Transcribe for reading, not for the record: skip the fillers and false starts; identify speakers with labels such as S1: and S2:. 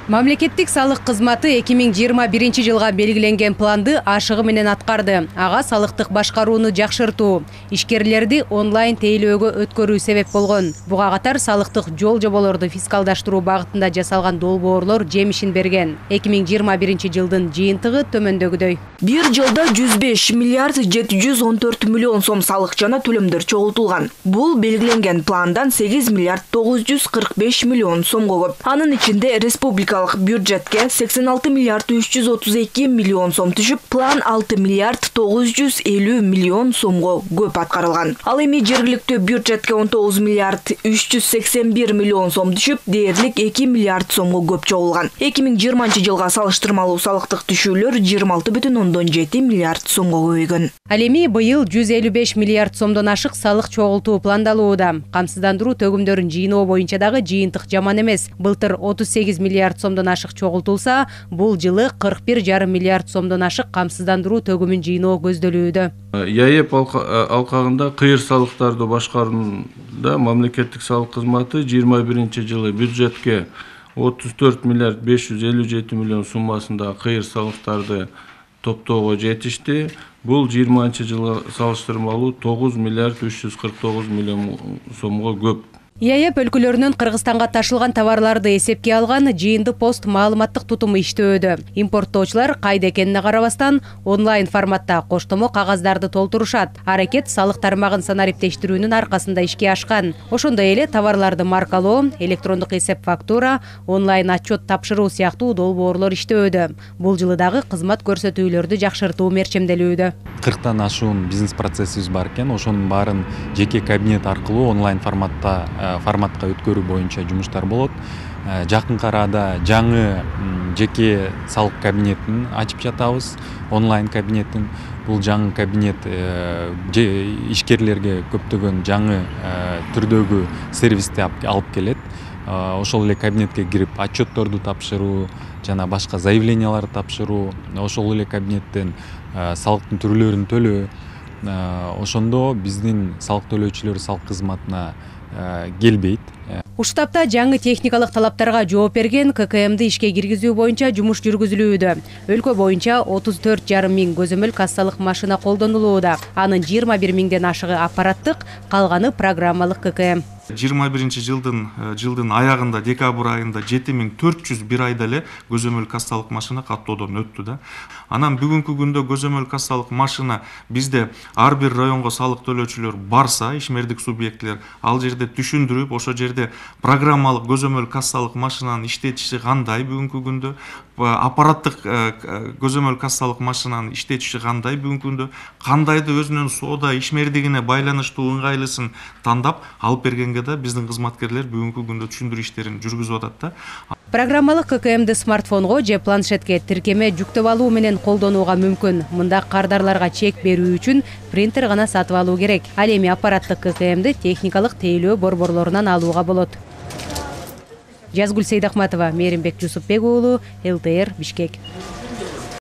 S1: Мамлекеттик салык кызматы 2021 жылга белгиленген планды ашыгы менен аткарды. Ага салыктык башкарууну жакшыртуу, ишкерлерди онлайн тейлөөгө өткөрүү себеп болгон. Буга катар салыктык жол жоболорду фискалдаштыруу багытында жасалган долбоорлор жемишин берген. 2021 жылдын жыйынтыгы төмөндөгүдөй.
S2: Бир жылда 105 миллиард 714 миллион сом салык жана төлөмдөр чогултулган. Бул белгиленген пландан 8 миллиард 945 миллион сомго көп. Анын ичинде республика бюджетке 86 миллиард 332 миллион сом түшүп, план 6 миллиард 950 миллион сомго көп аткарылган. Ал эми жергиликтүү бюджетке 19 миллиард 381 миллион сом түшүп, дээрлик 2 миллиард сомго көп чогулган. 2020 жылга салыштырмалуу салыктык түшүүлөр 26,7 миллиард сомго көбөйгөн.
S1: Ал эми быйыл 155 миллиард сомдон ашык салык чогултуу пландалууда. Камсыздандыруу төгүмдөрүн жыйноо боюнча дагы жыйынтык жаман эмес. Былтыр 38 миллиард сомдон ашык чогултулса, бул жылы 41,5 миллиард сомдон ашык камсыздандыруу төгүмүн жыйноо көздөлүүдө.
S3: ЯЭП алкагында кыйыр салыктарды башкарууда мамлекеттик салык кызматы 21 жылы бюджетке 34 миллиард 557 миллион суммасында кыйыр салыктарды топтоого жетишти. Бул 20 жылга салыштырмалуу 9 миллиард 349 миллион сомго көп.
S1: ЯЭП өлкөлөрүнөн Кыргызстанга ташылган товарларды эсепке алган жыйынды пост маалыматтык тутуму иштөөдө. Импорттоочулар кайда экенине карабастан онлайн форматта коштомо кагаздарды толтурушат. Аракет салык тармагын санариптештирүүнүн аркасында ишке ашкан. Ошондой эле товарларды маркалоо, электрондук эсеп фактура, онлайн отчет тапшыруу сыяктуу долбоорлор иштөөдө. Бул жылы дагы кызмат көрсөтүүлөрдү жакшыртуу мерчемделүүдө.
S4: 40тан ашуун бизнес процессибиз бар экен. Ошонун баарын жеке кабинет аркылуу онлайн форматка өткөрүү боюнча жумуштар болот. Жакын арада жаңы жеке салык кабинетин ачып жатабыз, онлайн кабинетин. Бул жаңы кабинет ишкерлерге көптөгөн жаңы түрдөгү сервисти алып келет. Ошол эле кабинетке кирип отчетторду тапшыруу жана башка заявленияларды тапшыруу, ошол эле кабинеттен салыктын түрлөрүн төлөө. Ошондо биздин салык төлөөчүлөр салык кызматына келбейт.
S1: Ушул тапта жаңы техникалык талаптарга жооп берген ККМды ишке киргизүү боюнча жумуш жүргүзүлүүдө. Өлкө боюнча 34,5 миң көзөмөл кассалык машина колдонулууда. Анын 21 миңден ашыгы аппараттык, калганы программалык ККМ.
S5: 21 жылдын аягында декабрь айында 7400 бир айда эле көзөмөл кассалык машина каттоодон өттү да. Анан бүгүнкү күндө көзөмөл кассалык машина бизде ар бир районго салык төлөөчүлөр барса, ишмердик субъектлер ал жерде түшүндүрүп, ошол жерде программалык көзөмөл кассалык машинанын иштетиши кандай бүгүнкү күндө, аппараттык көзөмөл кассалык машинанын иштетиши кандай бүгүнкү күндө, кандайды өзүнүн соода ишмердигине байланыштуу ыңгайлысын тандап алып бергенге да биздин кызматкерлер бүгүнкү күндө түшүндүрүү иштерин жүргүзүп атат да.
S1: Программалык ККМды смартфонго же планшетке тиркеме жүктөп алуу менен колдонууга мүмкүн. Мында кардарларга чек берүү үчүн принтер гана сатып алуу керек. Ал эми аппараттык ККМды техникалык тейлөө борборлорунан алууга болот. Жазгүл Сейдахматова, Мээринбек Жусупбек уулу, ЛТР, Бишкек.